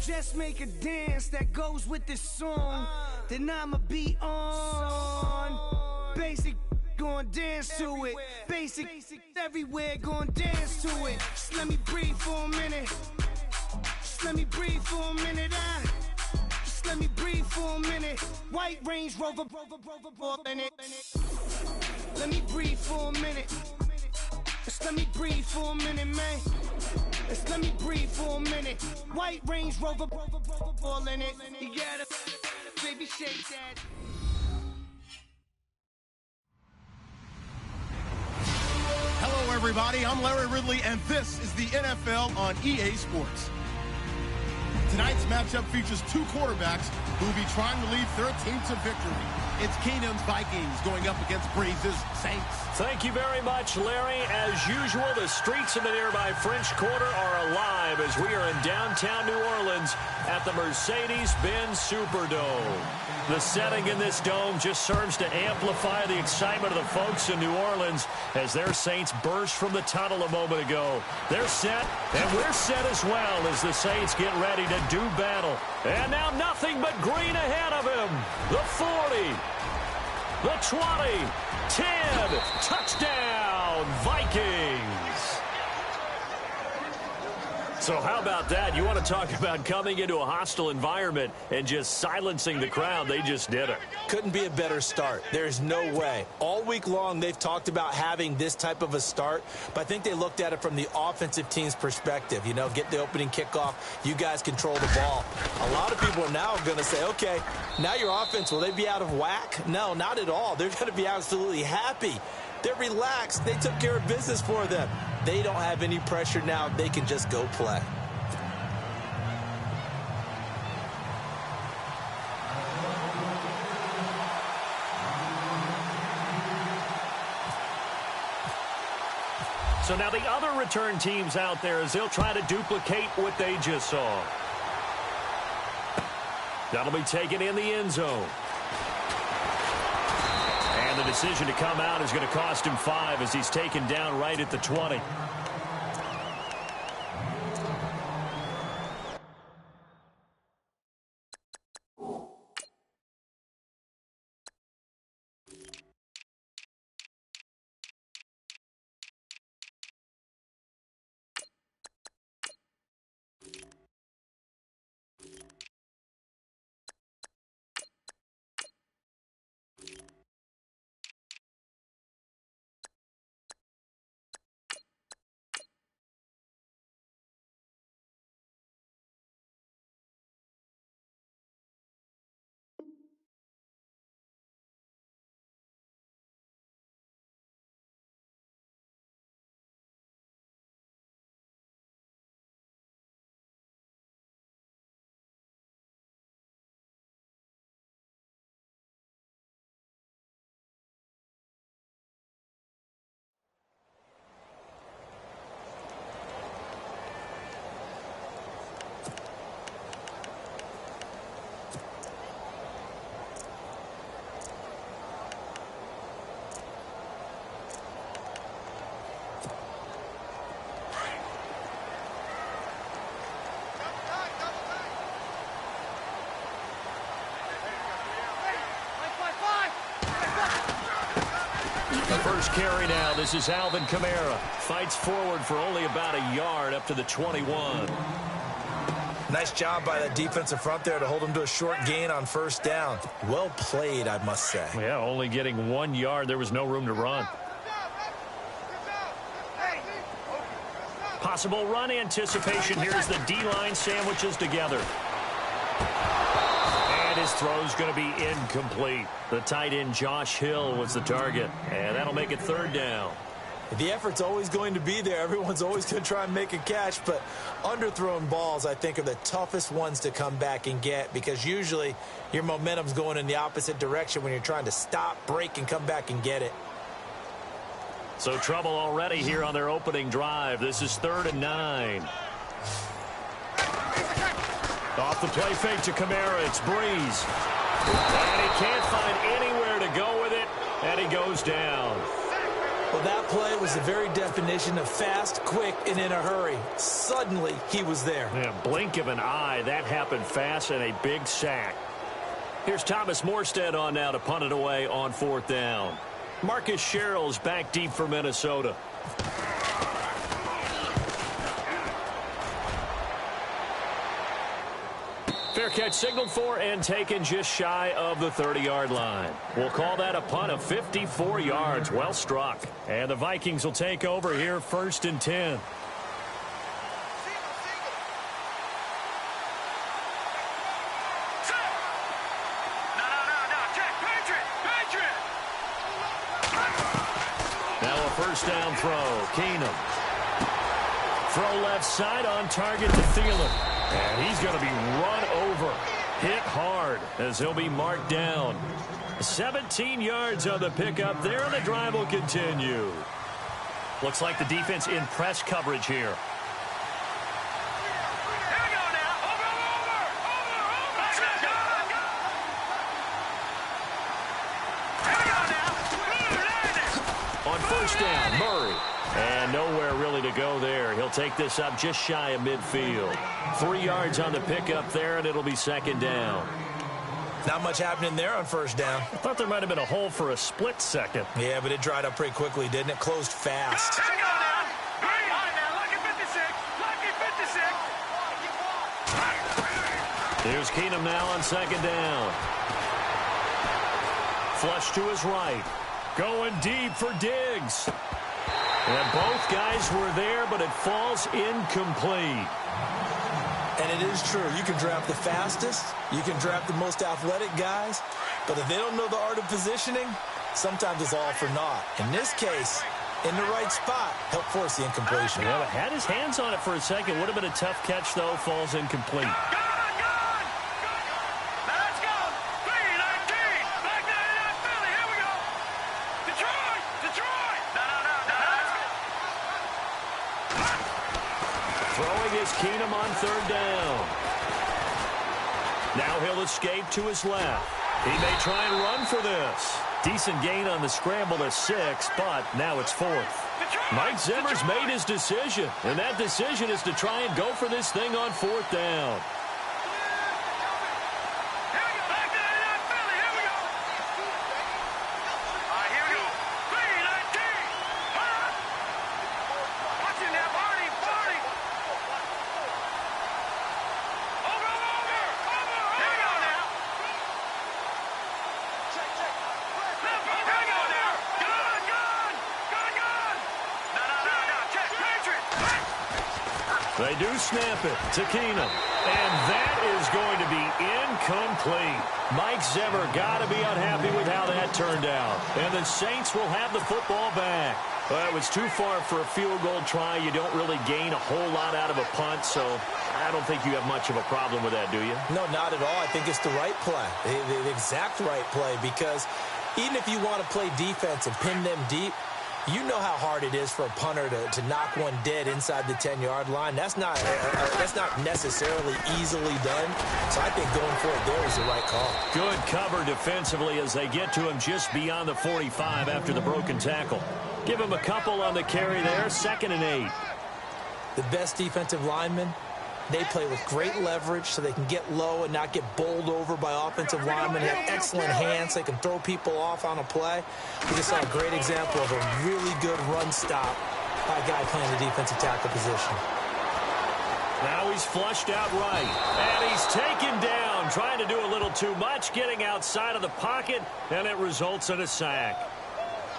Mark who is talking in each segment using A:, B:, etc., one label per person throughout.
A: just make a dance that goes with this song. Then I'ma be on. Basic, gon' dance to it. Basic, everywhere, gon' dance to it. Just let me breathe for a minute. Just let me breathe for a minute. Just let me breathe for a minute. White Range Rover, in it. Let me breathe for a minute. Just let me breathe for a minute, man. Just let me breathe for a minute. White Range Rover, all in it. You gotta, baby, shake that.
B: Hello, everybody. I'm Larry Ridley, and this is the NFL on EA Sports. Tonight's matchup features two quarterbacks who will be trying to lead their team to victory. It's Keenum's Vikings going up against Breeze's Saints.
C: Thank you very much, Larry. As usual, the streets in the nearby French Quarter are alive as we are in downtown New Orleans at the Mercedes-Benz Superdome. The setting in this dome just serves to amplify the excitement of the folks in New Orleans as their Saints burst from the tunnel a moment ago. They're set, and we're set as well as the Saints get ready to do battle. And now nothing but green ahead of him. The 40, the 20, 10, touchdown, Vikings. So how about that? You want to talk about coming into a hostile environment and just silencing the crowd. They just did it.
D: Couldn't be a better start. There's no way. All week long, they've talked about having this type of a start, but I think they looked at it from the offensive team's perspective. You know, get the opening kickoff. You guys control the ball. A lot of people are now going to say, okay, now your offense, will they be out of whack? No, not at all. They're going to be absolutely happy. They're relaxed. They took care of business for them. They don't have any pressure now. They can just go play.
C: So now the other return teams out there as they'll try to duplicate what they just saw. That'll be taken in the end zone. And the decision to come out is going to cost him 5 as he's taken down right at the 20. First carry now. This is Alvin Kamara. Fights forward for only about a yard up to the 21.
D: Nice job by the defensive front there to hold him to a short gain on first down. Well played, I must say.
C: Yeah, only getting 1 yard. There was no room to run. Possible run anticipation. Here's the D-line sandwiches together. And his throw's going to be incomplete. The tight end Josh Hill was the target. And that'll make it 3rd down.
D: The effort's always going to be there. Everyone's always going to try and make a catch, but underthrown balls, I think, are the toughest ones to come back and get because usually your momentum's going in the opposite direction when you're trying to stop, break, and come back and get it.
C: So trouble already here on their opening drive. This is 3rd and 9. Off the play fake to Kamara. It's Breeze. And he can't find anywhere to go with it, and he goes down.
D: Well, that play was the very definition of fast, quick, and in a hurry. Suddenly, he was there.
C: Yeah, blink of an eye. That happened fast and a big sack. Here's Thomas Morstead on now to punt it away on 4th down. Marcus Sherrill's back deep for Minnesota. Fair catch signaled for and taken just shy of the 30-yard line. We'll call that a punt of 54 yards. Well struck. And the Vikings will take over here 1st and 10. Now a 1st down throw. Keenum. Throw left side on target to Thielen. And he's going to be run over. Hit hard as he'll be marked down. 17 yards on the pickup there, and the drive will continue. Looks like the defense in press coverage here. On 1st down, Murray. And nowhere really to go there. He'll take this up just shy of midfield. 3 yards on the pickup there, and it'll be 2nd down.
D: Not much happening there on 1st down.
C: I thought there might have been a hole for a split second.
D: Yeah, but it dried up pretty quickly, didn't it? Closed fast.
E: Here we go now. Lucky 56. Lucky 56.
C: Here's Keenum now on 2nd down. Flush to his right. Going deep for Diggs. And both guys were there, but it falls incomplete.
D: And it is true. You can draft the fastest. You can draft the most athletic guys. But if they don't know the art of positioning, sometimes it's all for naught. In this case, in the right spot, help force the incompletion.
C: Yeah, but had his hands on it for a second. Would have been a tough catch, though. Falls incomplete. Keenum on 3rd down. Now he'll escape to his left. He may try and run for this. Decent gain on the scramble to 6, but now it's 4th. Mike Zimmer's made his decision, and that decision is to try and go for this thing on 4th down. They do snap it to Keenum. And that is going to be incomplete. Mike Zimmer got to be unhappy with how that turned out. And the Saints will have the football back. Well, it was too far for a field goal try. You don't really gain a whole lot out of a punt, so I don't think you have much of a problem with that, do you?
D: No, not at all. I think it's the right play, the exact right play, because even if you want to play defense and pin them deep, you know how hard it is for a punter to knock one dead inside the 10-yard line. That's not necessarily easily done. So I think going for it there is the right call.
C: Good cover defensively as they get to him just beyond the 45 after the broken tackle. Give him a couple on the carry there, 2nd and 8.
D: The best defensive linemen, they play with great leverage so they can get low and not get bowled over by offensive linemen. They have excellent hands. They can throw people off on a play. We just saw a great example of a really good run stop by a guy playing the defensive tackle position.
C: Now he's flushed out right. And he's taken down, trying to do a little too much, getting outside of the pocket, and it results in a sack.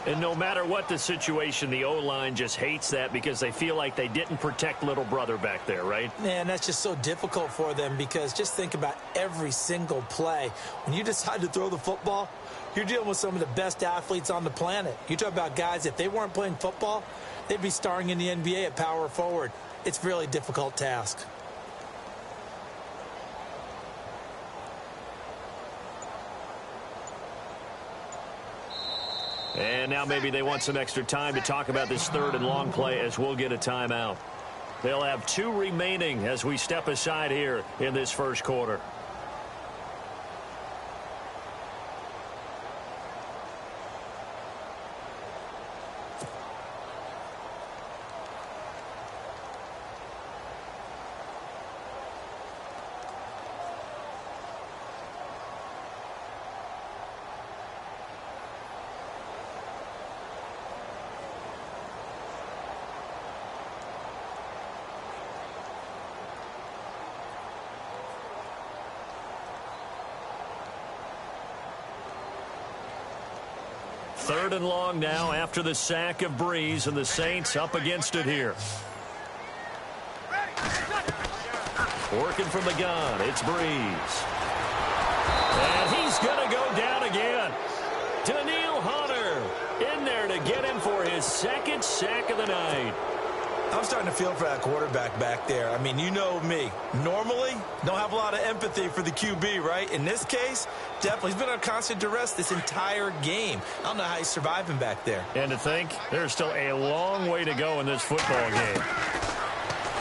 C: And no matter what the situation, the O-line just hates that because they feel like they didn't protect little brother back there, right?
D: Man, that's just so difficult for them because just think about every single play. When you decide to throw the football, you're dealing with some of the best athletes on the planet. You talk about guys, if they weren't playing football, they'd be starring in the NBA at power forward. It's a really difficult task.
C: And now maybe they want some extra time to talk about this 3rd and long play as we'll get a timeout. They'll have 2 remaining as we step aside here in this first quarter. 3rd and long now after the sack of Breeze, and the Saints up against it here. Working from the gun, it's Breeze. And he's going to go down again. Daniil Hunter in there to get him for his 2nd sack of the night.
D: I'm starting to feel for that quarterback back there. I mean, you know me. Normally, don't have a lot of empathy for the QB, right? In this case, definitely. He's been on constant duress this entire game. I don't know how he's surviving back there.
C: And to think, there's still a long way to go in this football game.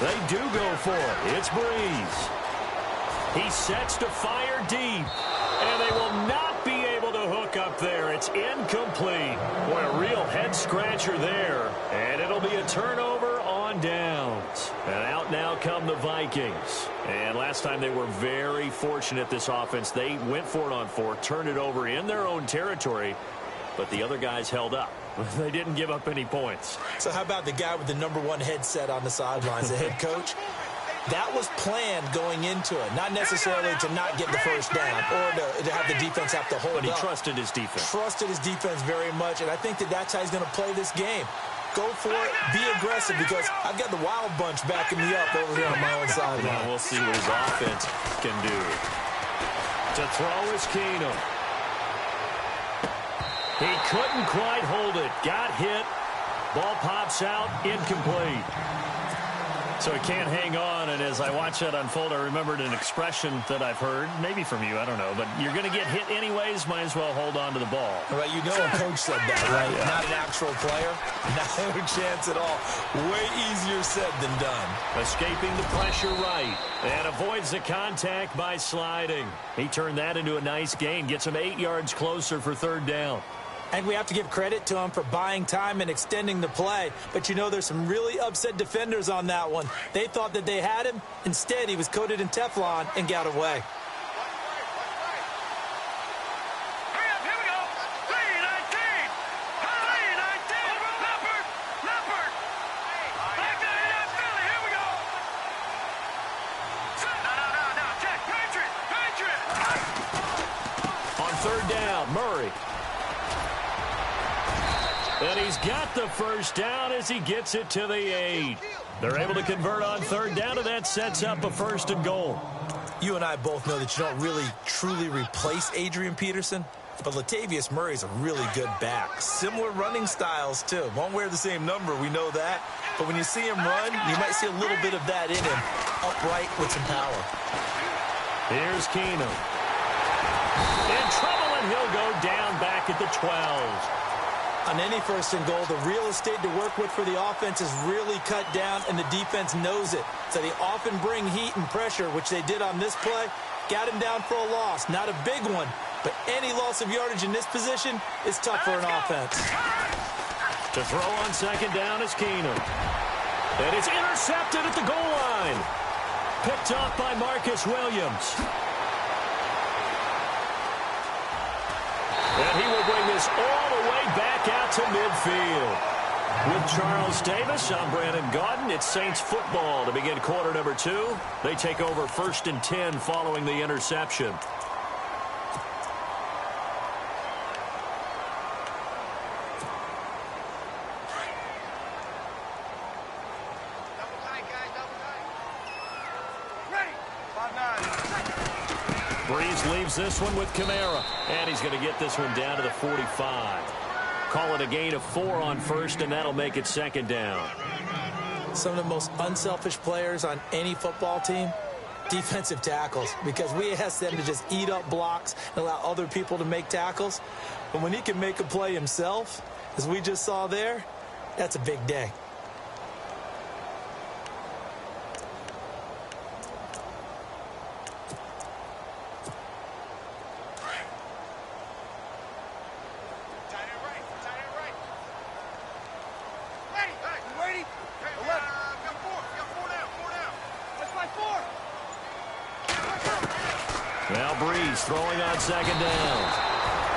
C: They do go for it. It's Breeze. He sets to fire deep. And they will not be able to hook up there. It's incomplete. Boy, a real head-scratcher there. And it'll be a turnover on downs. And out now come the Vikings. And last time they were very fortunate, this offense. They went for it on 4, turned it over in their own territory. But the other guys held up. They didn't give up any points.
D: So how about the guy with the #1 headset on the sidelines, the head coach? That was planned going into it, not necessarily to not get the first down or to have the defense have to hold up.
C: But he trusted his defense.
D: Trusted his defense very much, and I think that's how he's going to play this game. Go for it, be aggressive, because I've got the wild bunch backing me up over here on my own sideline.
C: Now we'll see what his offense can do. To throw is Keenum. He couldn't quite hold it. Got hit. Ball pops out. Incomplete. So he can't hang on, and as I watch that unfold, I remembered an expression that I've heard, maybe from you, I don't know, but you're going to get hit anyways, might as well hold on to the ball.
D: Right, you know a coach said that, right? Yeah. Not an actual player. No chance at all. Way easier said than done.
C: Escaping the pressure right, and avoids the contact by sliding. He turned that into a nice gain, gets him 8 yards closer for 3rd down.
D: I think we have to give credit to him for buying time and extending the play. But, you know, there's some really upset defenders on that one. They thought that they had him. Instead, he was coated in Teflon and got away.
C: On 3rd down, Murray. And he's got the first down as he gets it to the 8. They're able to convert on 3rd down, and that sets up a 1st and goal.
D: You and I both know that you don't really truly replace Adrian Peterson, but Latavius Murray's a really good back. Similar running styles, too. Won't wear the same number, we know that. But when you see him run, you might see a little bit of that in him, upright with some power.
C: Here's Keenum. In trouble, and he'll go down back at the 12.
D: On any 1st and goal, the real estate to work with for the offense is really cut down, and the defense knows it. So they often bring heat and pressure, which they did on this play. Got him down for a loss. Not a big one, but any loss of yardage in this position is tough for an offense.
C: To throw on 2nd down is Keenum. And it's intercepted at the goal line. Picked off by Marcus Williams. And he will bring this all the way back out to midfield. With Charles Davis, I'm Brandon Gaudin. It's Saints football to begin quarter number 2. They take over 1st and 10 following the interception. Breeze leaves this one with Kamara, and he's going to get this one down to the 45. Call it a gain of 4 on 1st, and that'll make it 2nd down.
D: Some of the most unselfish players on any football team, defensive tackles, because we ask them to just eat up blocks and allow other people to make tackles. But when he can make a play himself, as we just saw there, that's a big day.
C: Now Breeze throwing on 2nd down.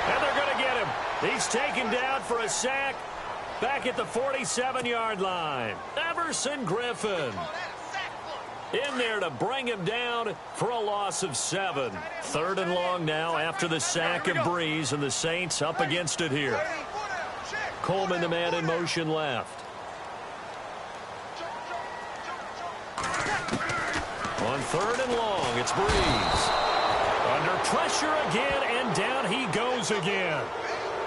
C: And they're going to get him. He's taken down for a sack back at the 47-yard line. Everson Griffin in there to bring him down for a loss of 7. 3rd and long now after the sack of Breeze, and the Saints up against it here. Coleman, the man in motion left. On 3rd and long, it's Breeze. Under pressure again, and down he goes again.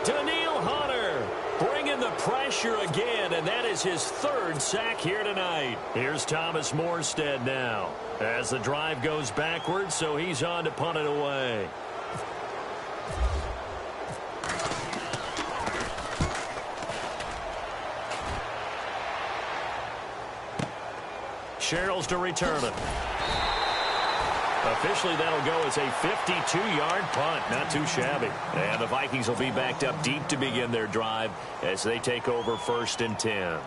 C: Daniil Hunter bringing the pressure again, and that is his 3rd sack here tonight. Here's Thomas Morstead now as the drive goes backwards, so he's on to punt it away. Sherrills to return it. Officially, that'll go as a 52-yard punt. Not too shabby. And the Vikings will be backed up deep to begin their drive as they take over 1st and 10.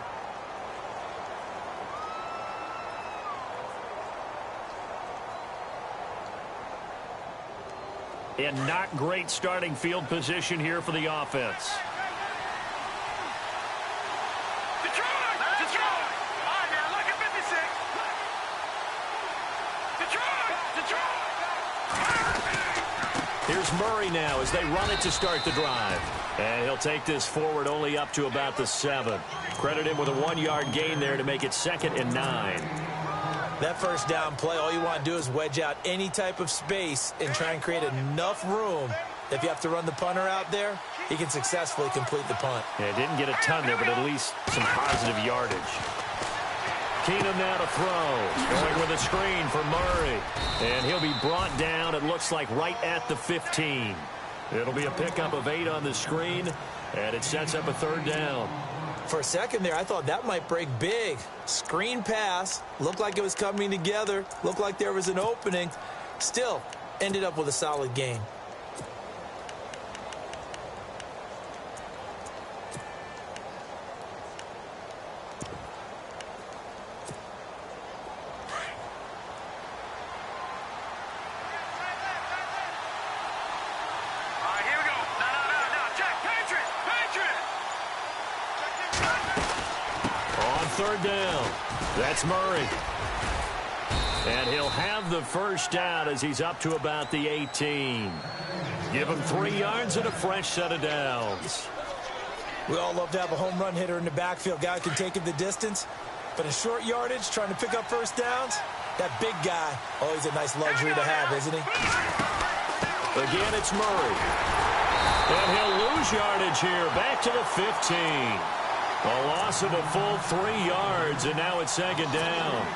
C: And not great starting field position here for the offense. Here's Murray now as they run it to start the drive. And he'll take this forward only up to about the 7. Credit him with a 1-yard gain there to make it 2nd and 9.
D: That first down play, all you want to do is wedge out any type of space and try and create enough room. If you have to run the punter out there, he can successfully complete the punt.
C: Yeah, didn't get a ton there, but at least some positive yardage. Keenum now to throw. Going with a screen for Murray. And he'll be brought down, it looks like, right at the 15. It'll be a pickup of 8 on the screen, and it sets up a 3rd down.
D: For a second there, I thought that might break big. Screen pass. Looked like it was coming together. Looked like there was an opening. Still, ended up with a solid gain.
C: Third down. That's Murray. And he'll have the first down as he's up to about the 18. Give him 3 yards and a fresh set of downs.
D: We all love to have a home run hitter in the backfield. Guy can take it the distance. But in short yardage, trying to pick up first downs, that big guy, always a nice luxury to have, isn't he?
C: Again, it's Murray. And he'll lose yardage here. Back to the 15. A loss of a full 3 yards, and now it's 2nd down.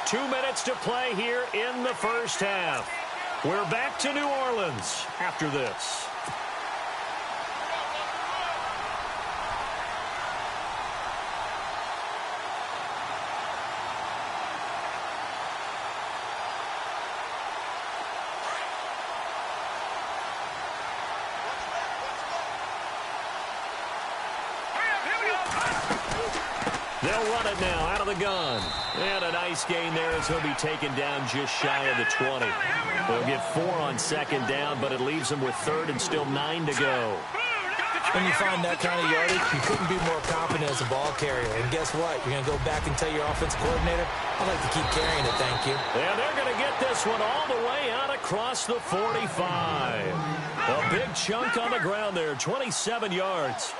C: Two minutes to play here in the first half. We're back to New Orleans after this. They'll run it now out of the gun. And a nice gain there as he'll be taken down just shy of the 20. They'll get 4 on 2nd down, but it leaves them with 3rd and still 9 to go.
D: When you find that kind of yardage, you couldn't be more confident as a ball carrier. And guess what? You're going to go back and tell your offensive coordinator, I'd like to keep carrying it, thank you.
C: And they're going to get this one all the way out across the 45. A big chunk on the ground there, 27 yards.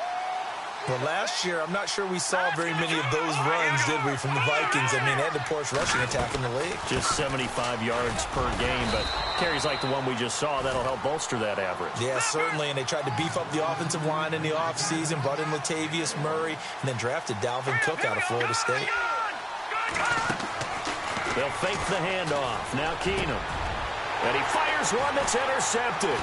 D: Well, last year, I'm not sure we saw very many of those runs, did we, from the Vikings? I mean, they had the poorest rushing attack in the league.
C: Just 75 yards per game, but carries like the one we just saw, that'll help bolster that average.
D: Yeah, certainly, and they tried to beef up the offensive line in the offseason, brought in Latavius Murray, and then drafted Dalvin Cook out of Florida State.
C: They'll fake the handoff. Now Keenum. And he fires one that's intercepted.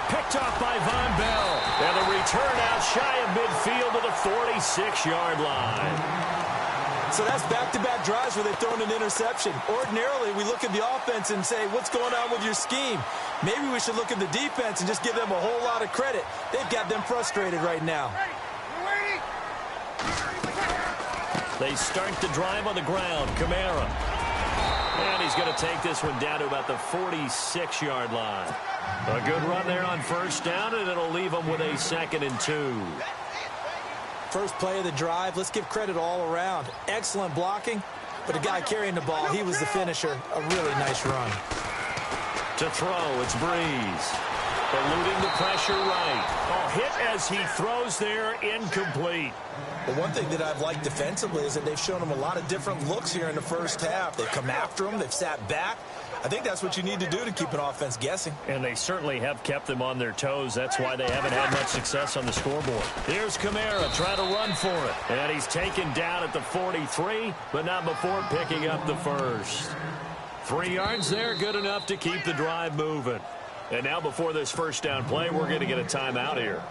C: Picked off by Von Bell. And a return out shy of midfield to the 46-yard line.
D: So that's back-to-back drives where they've thrown an interception. Ordinarily, we look at the offense and say, what's going on with your scheme? Maybe we should look at the defense and just give them a whole lot of credit. They've got them frustrated right now.
C: They start the drive on the ground. Kamara. And he's going to take this one down to about the 46-yard line. A good run there on first down, and it'll leave them with a 2nd and 2.
D: First play of the drive, let's give credit all around. Excellent blocking, but the guy carrying the ball, he was the finisher. A really nice run.
C: To throw, it's Breeze. Eluding the pressure right. Oh, hit as he throws there, incomplete.
D: Well, one thing that I've liked defensively is that they've shown him a lot of different looks here in the first half. They've come after him. They've sat back. I think that's what you need to do to keep an offense guessing.
C: And they certainly have kept them on their toes. That's why they haven't had much success on the scoreboard. Here's Kamara trying to run for it. And he's taken down at the 43, but not before picking up the first. 3 yards there, good enough to keep the drive moving. And now before this first down play, we're going to get a timeout here,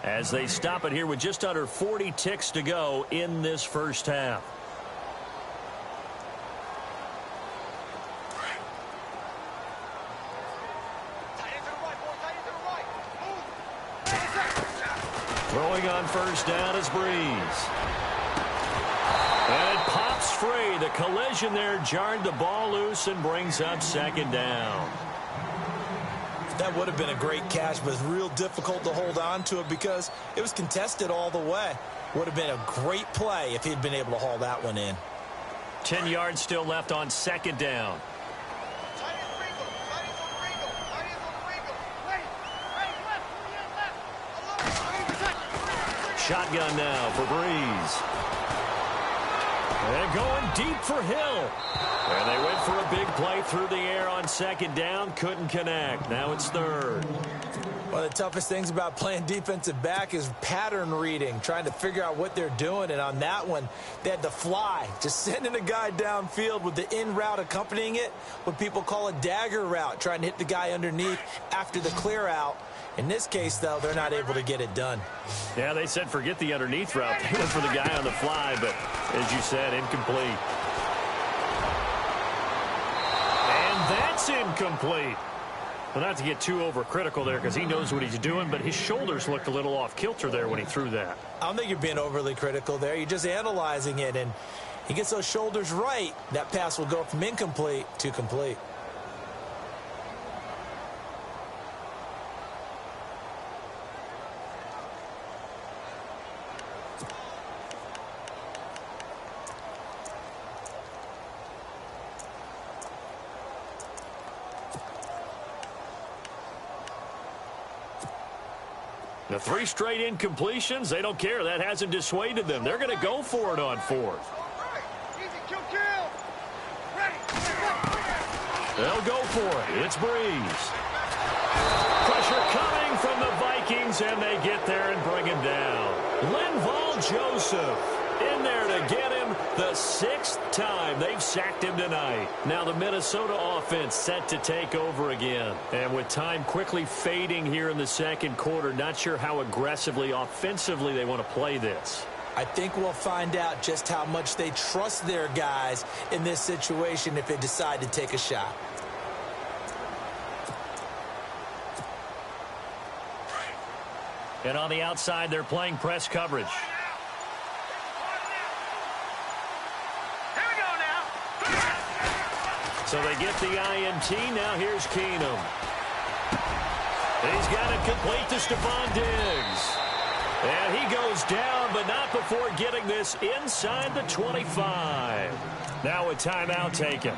C: as they stop it here with just under 40 ticks to go in this first half. Throwing on first down is Breeze. And it pops free. The collision there jarred the ball loose and brings up second down.
D: That would have been a great catch, but it's real difficult to hold on to it because it was contested all the way. Would have been a great play if he'd been able to haul that one in.
C: 10 yards still left on second down. Shotgun now for Breeze. And going deep for Hill. And they went for a big play through the air on second down. Couldn't connect. Now it's third.
D: One of the toughest things about playing defensive back is pattern reading, trying to figure out what they're doing. And on that one, they had to fly, just sending a guy downfield with the in route accompanying it, what people call a dagger route, trying to hit the guy underneath after the clear out. In this case, though, they're not able to get it done.
C: Yeah, they said forget the underneath route. They went for the guy on the fly, but as you said, incomplete. And that's incomplete. Well, not to get too overcritical there because he knows what he's doing, but his shoulders looked a little off kilter there when he threw that.
D: I don't think you're being overly critical there. You're just analyzing it, and he gets those shoulders right. That pass will go from incomplete to complete.
C: The 3 straight incompletions, they don't care. That hasn't dissuaded them. They're going to go for it on fourth. They'll go for it. It's Breeze. Pressure coming from the Vikings, and they get there and bring him down. Linval Joseph in there to get him the 6th time they've sacked him tonight. Now the Minnesota offense set to take over again. And with time quickly fading here in the second quarter, not sure how aggressively, offensively they want to play this.
D: I think we'll find out just how much they trust their guys in this situation if they decide to take a shot.
C: And on the outside, they're playing press coverage. So they get the INT. Now here's Keenum. He's got it complete to Stephon Diggs. And he goes down, but not before getting this inside the 25. Now a timeout taken.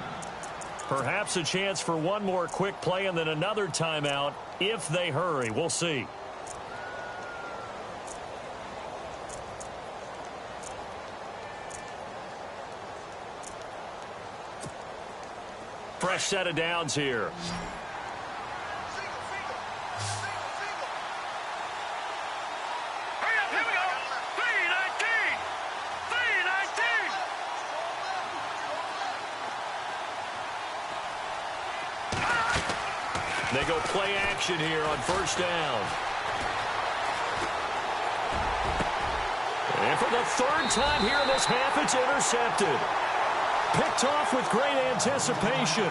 C: Perhaps a chance for one more quick play and then another timeout if they hurry. We'll see. Fresh set of downs here. They go play action here on first down. And for the 3rd time here in this half, it's intercepted. Picked off with great anticipation.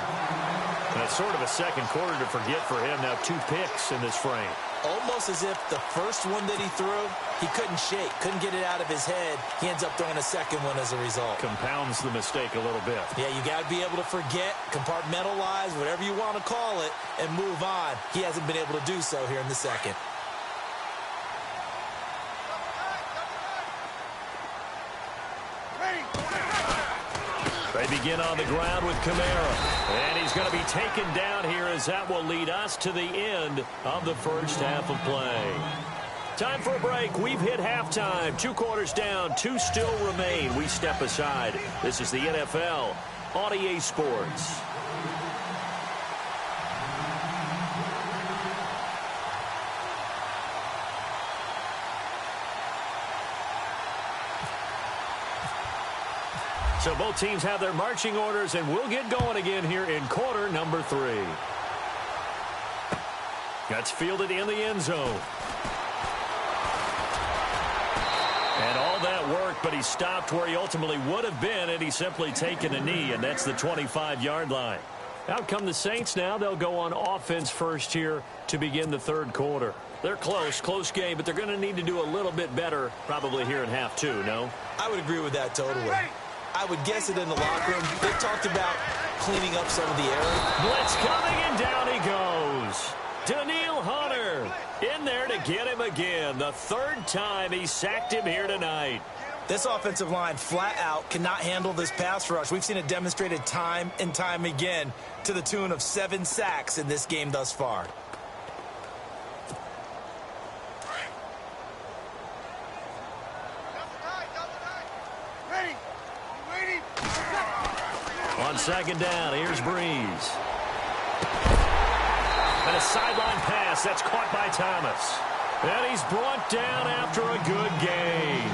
C: That's sort of a second quarter to forget for him. Now 2 picks in this frame.
D: Almost as if the first one that he threw, he couldn't shake, couldn't get it out of his head. He ends up throwing a second one as a result.
C: Compounds the mistake a little bit.
D: Yeah, you got to be able to forget, compartmentalize, whatever you want to call it, and move on. He hasn't been able to do so here in the second.
C: They begin on the ground with Kamara. And he's going to be taken down here as that will lead us to the end of the first half of play. Time for a break. We've hit halftime. 2 quarters down. 2 still remain. We step aside. This is the NFL on EA Sports. So both teams have their marching orders, and we'll get going again here in quarter number 3. That's fielded in the end zone. And all that work, but he stopped where he ultimately would have been, and he's simply taken a knee, and that's the 25-yard line. Out come the Saints now. They'll go on offense first here to begin the third quarter. They're close game, but they're going to need to do a little bit better probably here in half 2, no?
D: I would agree with that totally. I would guess it in the locker room. They've talked about cleaning up some of the errors.
C: Blitz coming, and down he goes. Daniil Hunter in there to get him again. The 3rd time he sacked him here tonight.
D: This offensive line flat out cannot handle this pass rush. We've seen it demonstrated time and time again to the tune of 7 sacks in this game thus far.
C: On 2nd down, here's Breeze. And a sideline pass that's caught by Thomas. And he's brought down after a good gain.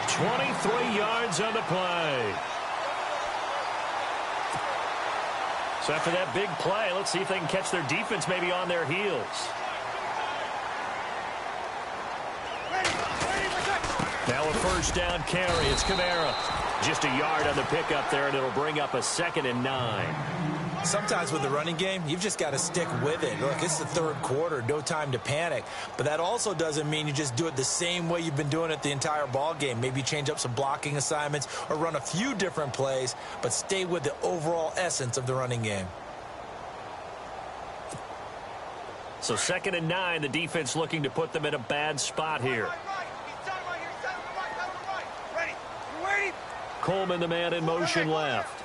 C: 23 yards on the play. So after that big play, let's see if they can catch their defense maybe on their heels. Now a 1st down carry. It's Kamara. Just a yard on the pickup there, and it'll bring up a 2nd and 9.
D: Sometimes with the running game, you've just got to stick with it. Look, it's the 3rd quarter, no time to panic. But that also doesn't mean you just do it the same way you've been doing it the entire ball game. Maybe change up some blocking assignments or run a few different plays, but stay with the overall essence of the running game.
C: So 2nd and 9, the defense looking to put them in a bad spot here. Coleman, the man in motion left.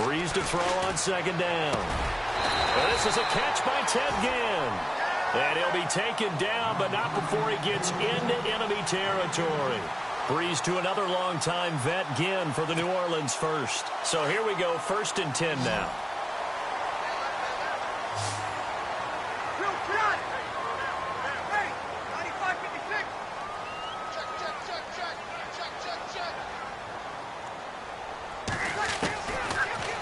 C: Breeze to throw on 2nd down. And this is a catch by Ted Ginn. And he'll be taken down, but not before he gets into enemy territory. Breeze to another longtime vet, Ginn, for the New Orleans first. So here we go, 1st and 10 now.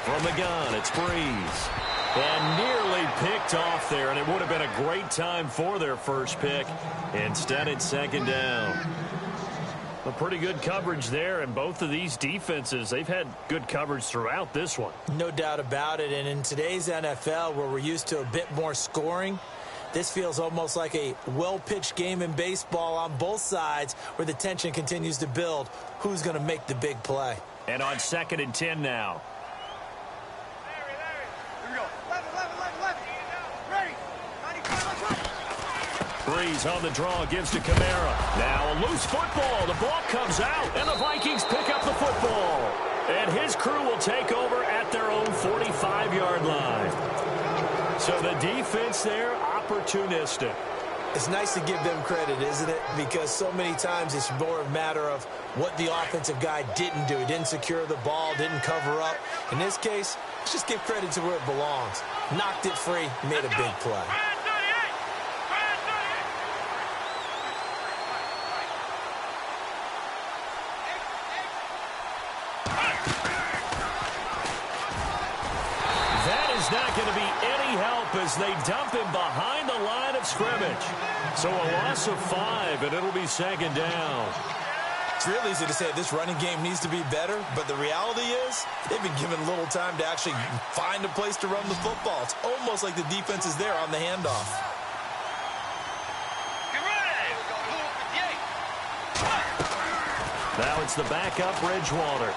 C: From the gun, it's Breeze. And nearly picked off there, and it would have been a great time for their first pick. Instead, it's 2nd down. A pretty good coverage there, and both of these defenses, they've had good coverage throughout this one.
D: No doubt about it, and in today's NFL, where we're used to a bit more scoring, this feels almost like a well-pitched game in baseball on both sides where the tension continues to build. Who's going to make the big play?
C: And on 2nd and 10 now. Breeze on the draw, gives to Kamara. Now a loose football. The ball comes out, and the Vikings pick up the football. And his crew will take over at their own 45-yard line. So the defense there, opportunistic.
D: It's nice to give them credit, isn't it? Because so many times it's more a matter of what the offensive guy didn't do. He didn't secure the ball, didn't cover up. In this case, let's just give credit to where it belongs. Knocked it free, made a big play.
C: Not going to be any help as they dump him behind the line of scrimmage. So a loss of 5, and it'll be 2nd down.
D: It's real easy to say this running game needs to be better, but the reality is they've been given little time to actually find a place to run the football. It's almost like the defense is there on the handoff.
C: Now it's the backup, Bridgewater.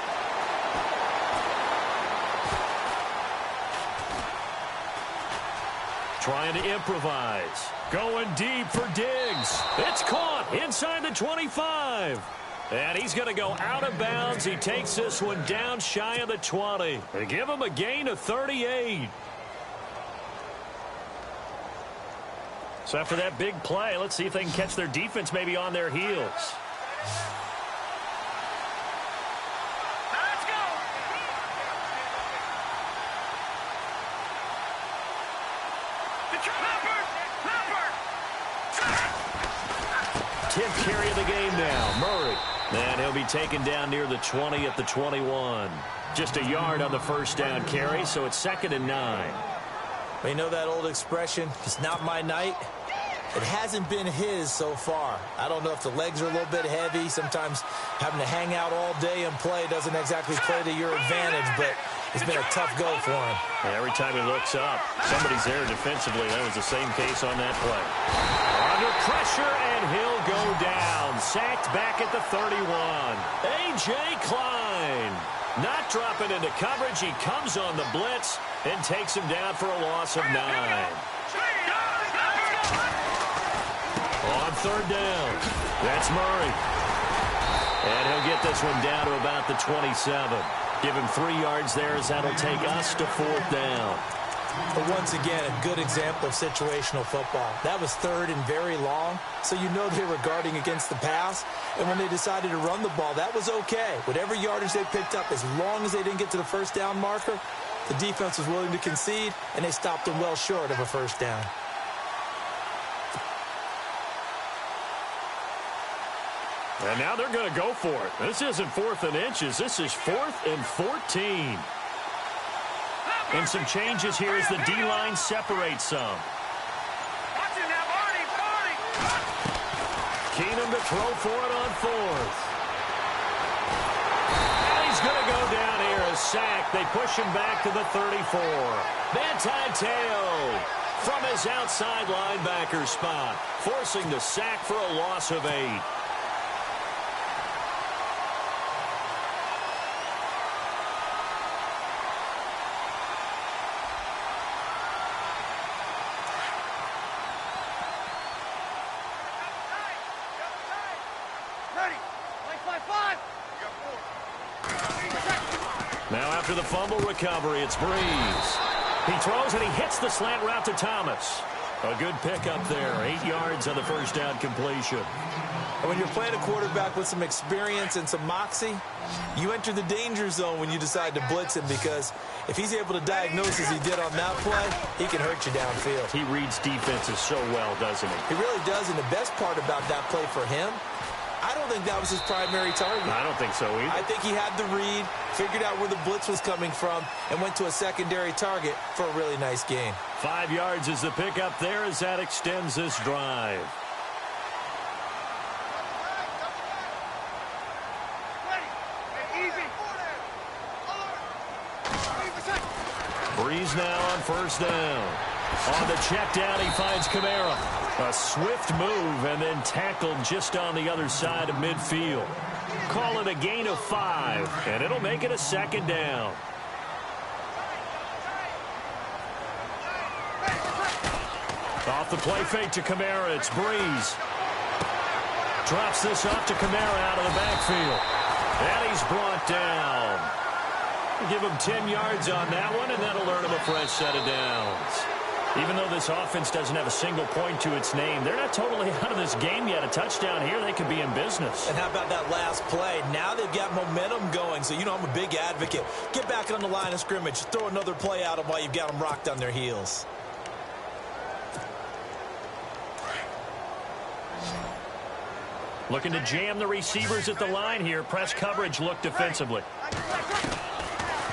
C: Trying to improvise. Going deep for Diggs. It's caught inside the 25. And he's going to go out of bounds. He takes this one down shy of the 20. They give him a gain of 38. So after that big play, let's see if they can catch their defense maybe on their heels. Tenth carry of the game now, Murray. And he'll be taken down near the 20 at the 21. Just a yard on the first down carry, so it's 2nd and 9.
D: Well, you know that old expression, it's not my night? It hasn't been his so far. I don't know if the legs are a little bit heavy. Sometimes having to hang out all day and play doesn't exactly play to your advantage, but it's been a tough go for him.
C: And every time he looks up, somebody's there defensively. That was the same case on that play. Under pressure, and he'll go down. Sacked back at the 31. A.J. Klein. Not dropping into coverage. He comes on the blitz and takes him down for a loss of 9. On 3rd down, that's Murray. And he'll get this one down to about the 27. Give him 3 yards there as that'll take us to 4th down.
D: But once again, a good example of situational football. That was 3rd and very long, so you know they were guarding against the pass. And when they decided to run the ball, that was okay. Whatever yardage they picked up, as long as they didn't get to the first down marker, the defense was willing to concede, and they stopped them well short of a first down.
C: And now they're going to go for it. This isn't 4th and inches. This is 4th and 14. And some changes here as the D-line separates some. Keenum to throw for it on 4th. And he's going to go down here. A sack. They push him back to the 34. Manti-Te'o from his outside linebacker spot, forcing the sack for a loss of 8. Now after the fumble recovery, it's Breeze. He throws and he hits the slant route to Thomas. A good pickup there. 8 yards on the first down completion.
D: And when you're playing a quarterback with some experience and some moxie, you enter the danger zone when you decide to blitz him, because if he's able to diagnose as he did on that play, he can hurt you downfield.
C: He reads defenses so well, doesn't he?
D: He really does, and the best part about that play for him, I don't think that was his primary target.
C: I don't think so either.
D: I think he had the read, figured out where the blitz was coming from, and went to a secondary target for a really nice gain.
C: 5 yards is the pickup there as that extends this drive. Breeze now on first down. On the check down, he finds Kamara. A swift move and then tackled just on the other side of midfield. Call it a gain of 5, and it'll make it a 2nd down. Off the play fake to Kamara, it's Breeze. Drops this off to Kamara out of the backfield. And he's brought down. Give him 10 yards on that one, and that'll earn him a fresh set of downs. Even though this offense doesn't have a single point to its name, they're not totally out of this game yet. A touchdown here, they could be in business.
D: And how about that last play? Now they've got momentum going, so you know I'm a big advocate. Get back on the line of scrimmage. Throw another play at them while you've got them rocked on their heels.
C: Looking to jam the receivers at the line here. Press coverage look defensively.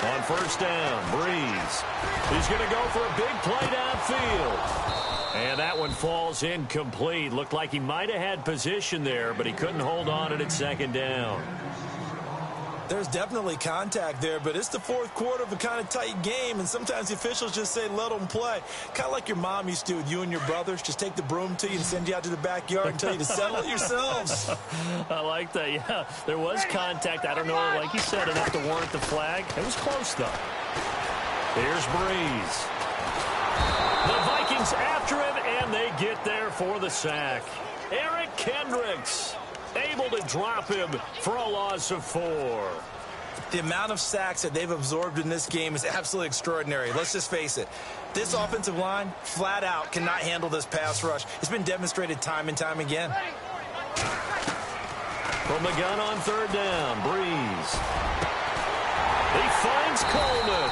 C: On first down, Breeze. He's going to go for a big play downfield. And that one falls incomplete. Looked like he might have had position there, but he couldn't hold on at 2nd down.
D: There's definitely contact there, but it's the 4th quarter of a kind of tight game, and sometimes the officials just say, let them play. Kind of like your mom used to with you and your brothers. Just take the broom to you and send you out to the backyard and tell you to settle it yourselves.
C: I like that, yeah. There was contact. I don't know, like you said, enough to warrant the flag. It was close, though. Here's Breeze. The Vikings goes after him, and they get there for the sack. Eric Kendricks able to drop him for a loss of 4.
D: The amount of sacks that they've absorbed in this game is absolutely extraordinary. Let's just face it. This offensive line, flat out, cannot handle this pass rush. It's been demonstrated time and time again.
C: From the gun on 3rd down, Breeze. He finds Coleman.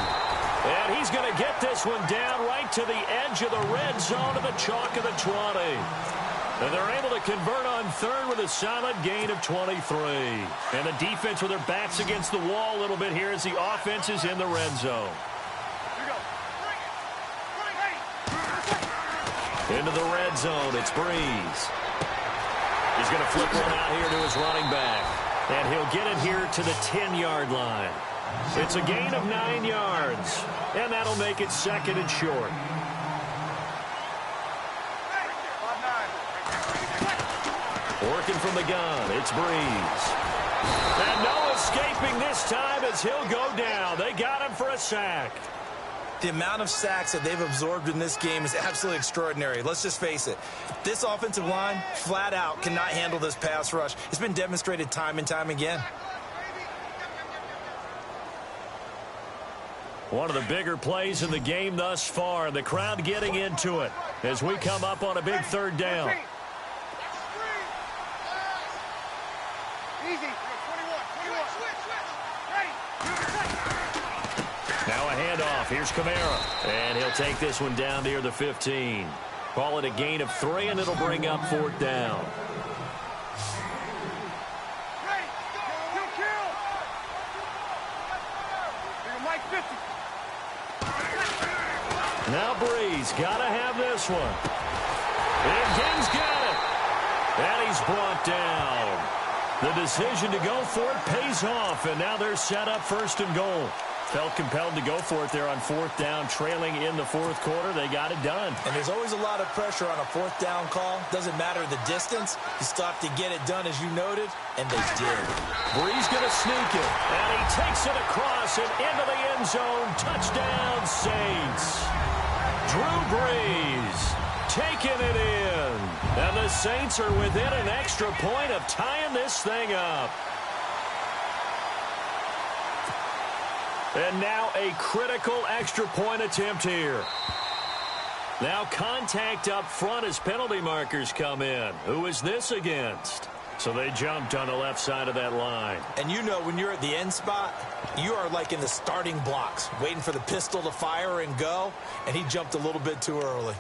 C: And he's going to get this one down right to the edge of the red zone of the chalk of the 20. And they're able to convert on 3rd with a solid gain of 23. And the defense with their backs against the wall a little bit here as the offense is in the red zone. Into the red zone, it's Breeze. He's going to flip one out here to his running back. And he'll get it here to the 10-yard line. It's a gain of 9 yards. And that'll make it 2nd and short. Working from the gun, it's Breeze. And no escaping this time as he'll go down. They got him for a sack.
D: The amount of sacks that they've absorbed in this game is absolutely extraordinary. Let's just face it. This offensive line, flat out, cannot handle this pass rush. It's been demonstrated time and time again.
C: One of the bigger plays in the game thus far. The crowd getting into it as we come up on a big 3rd down. Now a handoff. Here's Kamara. And he'll take this one down near the 15. Call it a gain of 3, and it'll bring up 4th down. Now Breeze got to have this one. And King's got it. And he's brought down. The decision to go for it pays off, and now they're set up 1st and goal. Felt compelled to go for it there on 4th down, trailing in the 4th quarter. They got it done.
D: And there's always a lot of pressure on a 4th down call. Doesn't matter the distance. You stop to get it done, as you noted, and they did.
C: Breeze going to sneak it, and he takes it across and into the end zone. Touchdown, Saints. Drew Brees taking it in. And the Saints are within an extra point of tying this thing up. And now a critical extra point attempt here. Now contact up front as penalty markers come in. Who is this against? So they jumped on the left side of that line.
D: And you know when you're at the end spot, you are like in the starting blocks, waiting for the pistol to fire and go, and he jumped a little bit too early.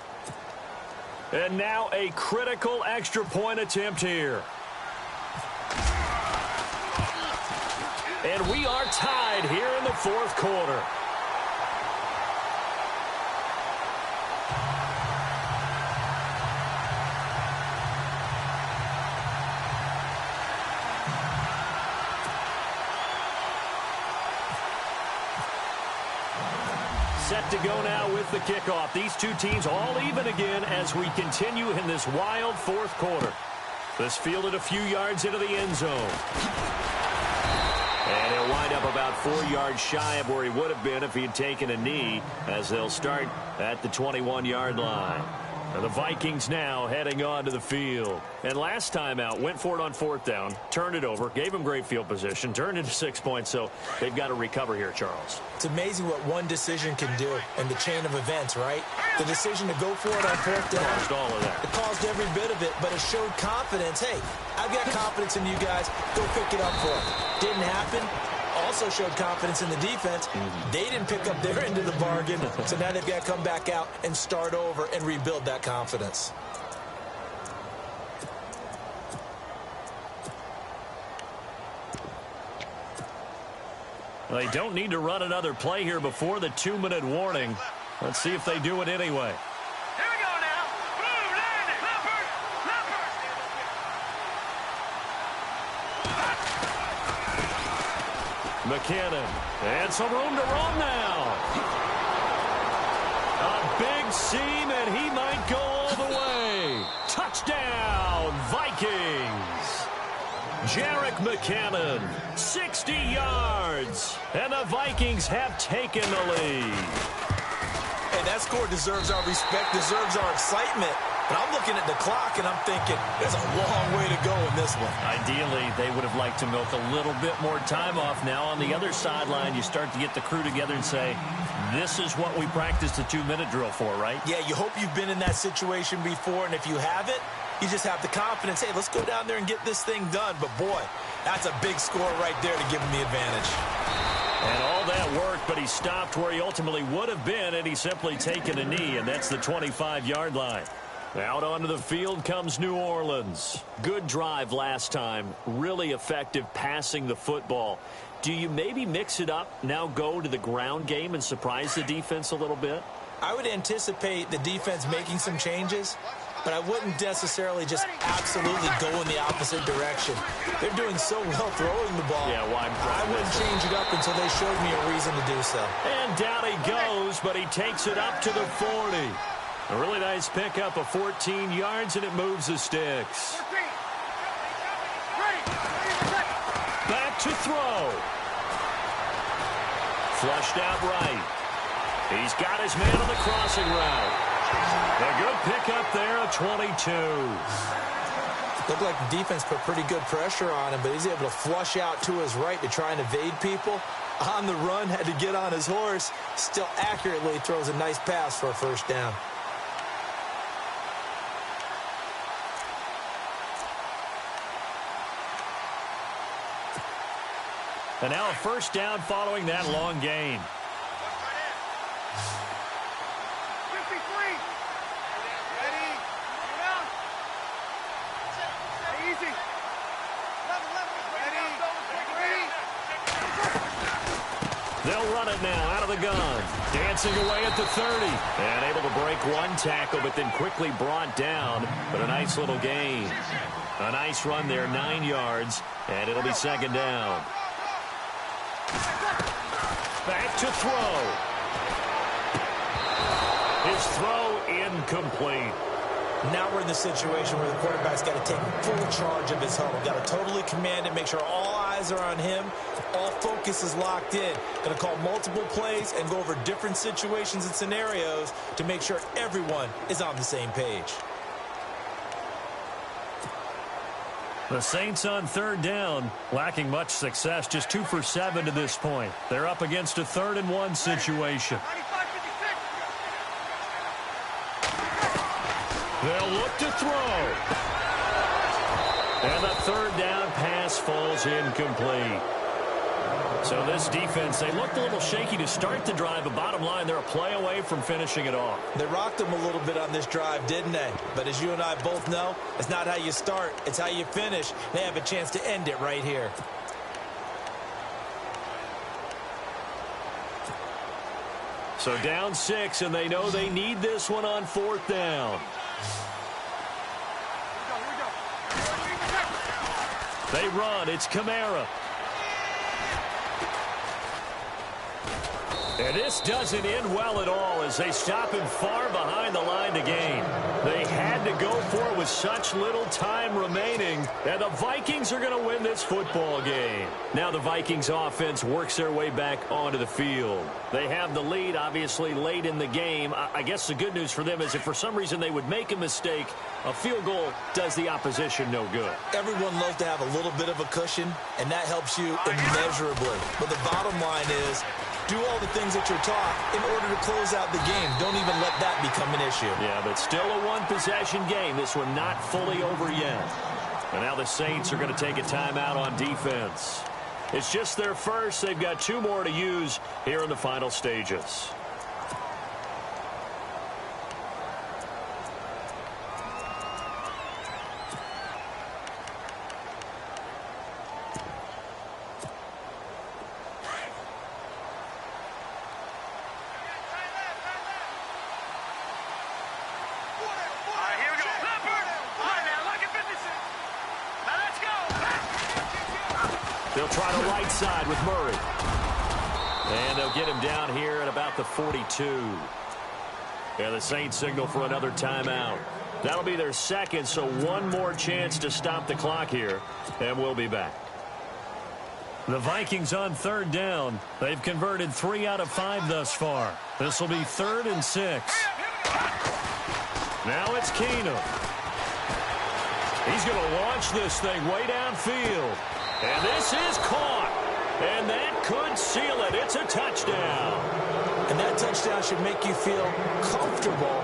C: And now a critical extra point attempt here. And we are tied here in the 4th quarter. Set to go now with the kickoff. These two teams all even again as we continue in this wild 4th quarter. This fielded a few yards into the end zone. And he'll wind up about 4 yards shy of where he would have been if he had taken a knee, as they'll start at the 21-yard line. And the Vikings now heading on to the field. And last time out, went for it on 4th down, turned it over, gave him great field position, turned it to 6 points, so they've got to recover here, Charles.
D: It's amazing what one decision can do in the chain of events, right? The decision to go for it on 4th down.
C: Caused all of that.
D: It caused every bit of it, but it showed confidence. Hey, I've got confidence in you guys. Go pick it up for it. Didn't happen. Also showed confidence in the defense. They didn't pick up their end of the bargain, so now they've got to come back out and start over and rebuild that confidence.
C: They don't need to run another play here before the 2-minute warning. Let's see if they do it anyway.
E: Here we go now. Blue, land it.
C: McKinnon. And some room to run now. A big seam, and he might go all the way. Touchdown, Vikings. Jerick McKinnon, 60 yards. And the Vikings have taken the lead.
D: Hey, that score deserves our respect, deserves our excitement. But I'm looking at the clock, and I'm thinking there's a long way to go in this one.
C: Ideally, they would have liked to milk a little bit more time off. Now on the other sideline, you start to get the crew together and say, this is what we practiced the 2-minute drill for, right?
D: Yeah, you hope you've been in that situation before, and if you haven't, you just have the confidence, hey, let's go down there and get this thing done. But, boy, that's a big score right there to give him the advantage.
C: And all that worked, but he stopped where he ultimately would have been, and he's simply taken a knee, and that's the 25-yard line. Out onto the field comes New Orleans. Good drive last time. Really effective passing the football. Do you maybe mix it up, now go to the ground game and surprise the defense a little bit?
D: I would anticipate the defense making some changes, but I wouldn't necessarily just absolutely go in the opposite direction. They're doing so well throwing the ball.
C: Yeah, well,
D: I wouldn't change it up until they showed me a reason to do so.
C: And down he goes, but he takes it up to the 40. A really nice pickup of 14 yards, and it moves the sticks. Back to throw. Flushed out right. He's got his man on the crossing route. A good pickup there, a 22.
D: Looked like the defense put pretty good pressure on him, but he's able to flush out to his right to try and evade people. On the run, had to get on his horse. Still accurately throws a nice pass for a first down.
C: And now a first down following that long gain.
E: 53. Ready. Easy. Ready.
C: They'll run it now out of the gun. Dancing away at the 30. And able to break one tackle, but then quickly brought down. But a nice little gain. A nice run there, 9 yards. And it'll be second down. Back to throw. His throw incomplete.
D: Now we're in the situation where the quarterback's got to take full charge of his huddle. Got to totally command it, make sure all eyes are on him. All focus is locked in. Going to call multiple plays and go over different situations and scenarios to make sure everyone is on the same page.
C: The Saints on third down, lacking much success, just 2 for 7 to this point. They're up against a 3rd and 1 situation. They'll look to throw. And the third down pass falls incomplete. So this defense, they looked a little shaky to start the drive, but bottom line, they're a play away from finishing it off.
D: They rocked them a little bit on this drive, didn't they? But as you and I both know, it's not how you start, it's how you finish. They have a chance to end it right here.
C: So down 6, and they know they need this one on 4th down. They run. It's Kamara. And this doesn't end well at all as they stop him far behind the line to gain. They had to go for it with such little time remaining, and the Vikings are going to win this football game. Now the Vikings offense works their way back onto the field. They have the lead, obviously, late in the game. I guess the good news for them is if for some reason they would make a mistake, a field goal does the opposition no good.
D: Everyone loves to have a little bit of a cushion, and that helps you immeasurably. But the bottom line is, do all the things that you're taught in order to close out the game. Don't even let that become an issue.
C: Yeah, but still a one-possession game. This one not fully over yet. And now the Saints are going to take a timeout on defense. It's just their first. They've got 2 more to use here in the final stages. They'll try the right side with Murray. And they'll get him down here at about the 42. And the Saints signal for another timeout. That'll be their second, so one more chance to stop the clock here. And we'll be back. The Vikings on third down. They've converted 3 out of 5 thus far. This will be 3rd and 6. Now it's Keenum. He's going to launch this thing way downfield. And this is caught. And that could seal it. It's a touchdown.
D: And that touchdown should make you feel comfortable.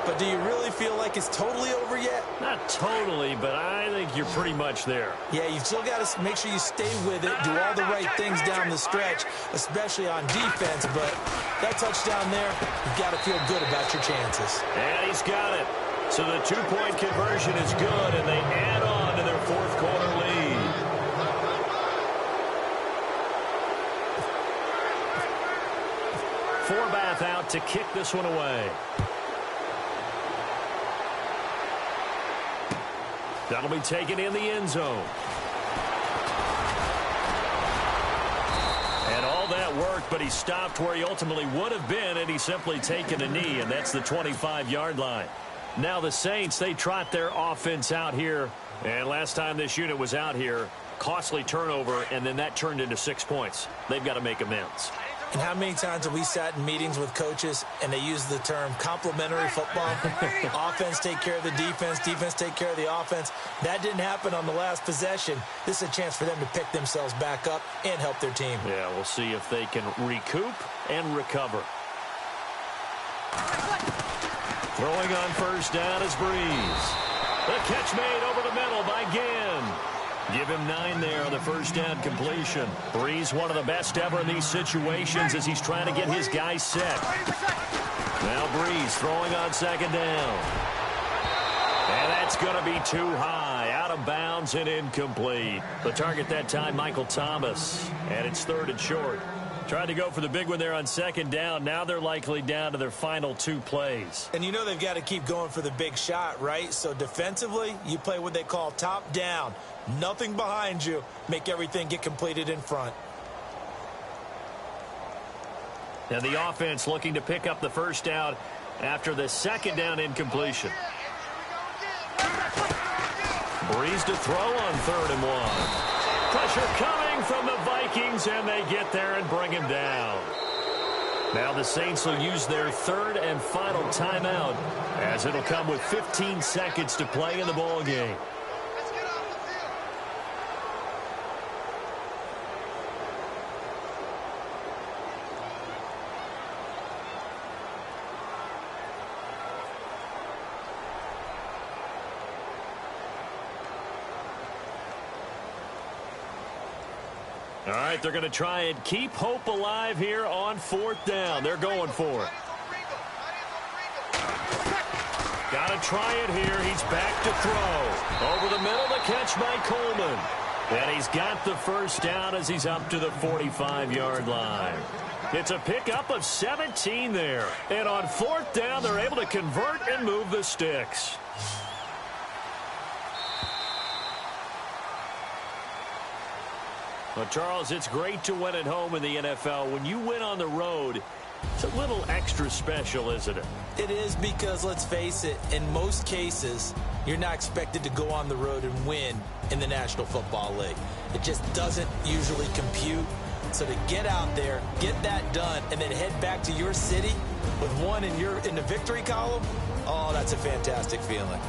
D: But do you really feel like it's totally over yet?
C: Not totally, but I think you're pretty much there.
D: Yeah, you've still got to make sure you stay with it, do all the right things down the stretch, especially on defense. But that touchdown there, you've got to feel good about your chances.
C: And he's got it. So the 2-point conversion is good, and they add on to their 4th quarter lead. Forbath out to kick this one away. That'll be taken in the end zone. And all that worked, but he stopped where he ultimately would have been, and he's simply taken a knee, and that's the 25-yard line. Now the Saints, they trot their offense out here, and last time this unit was out here, costly turnover, and then that turned into 6 points. They've got to make amends.
D: And how many times have we sat in meetings with coaches and they use the term complementary football? Offense take care of the defense, defense take care of the offense. That didn't happen on the last possession. This is a chance for them to pick themselves back up and help their team.
C: Yeah, we'll see if they can recoup and recover. Throwing on first down is Breeze. The catch made over the middle by Ginn. Give him 9 there on the first down completion. Breeze, one of the best ever in these situations as he's trying to get his guys set. Now Breeze throwing on second down. And that's going to be too high. Out of bounds and incomplete. The target that time, Michael Thomas. And it's 3rd and short. Tried to go for the big one there on second down. Now they're likely down to their final 2 plays.
D: And you know they've got to keep going for the big shot, right? So defensively, you play what they call top down. Nothing behind you. Make everything get completed in front.
C: And the offense looking to pick up the first down after the second down incompletion. Breeze to throw on 3rd and 1. Pressure coming from the Vikings, and they get there and bring him down. Now the Saints will use their 3rd and final timeout, as it'll come with 15 seconds to play in the ball game. All right, they're going to try and keep hope alive here on 4th down. They're going for it. Got to try it here. He's back to throw. Over the middle, the catch by Coleman. And he's got the first down as he's up to the 45-yard line. It's a pickup of 17 there. And on 4th down, they're able to convert and move the sticks. Well, Charles, it's great to win at home in the NFL. When you win on the road, it's a little extra special, isn't it?
D: It is, because let's face it, in most cases, you're not expected to go on the road and win in the National Football League. It just doesn't usually compute. So to get out there, get that done, and then head back to your city with one in the victory column, oh, that's a fantastic feeling.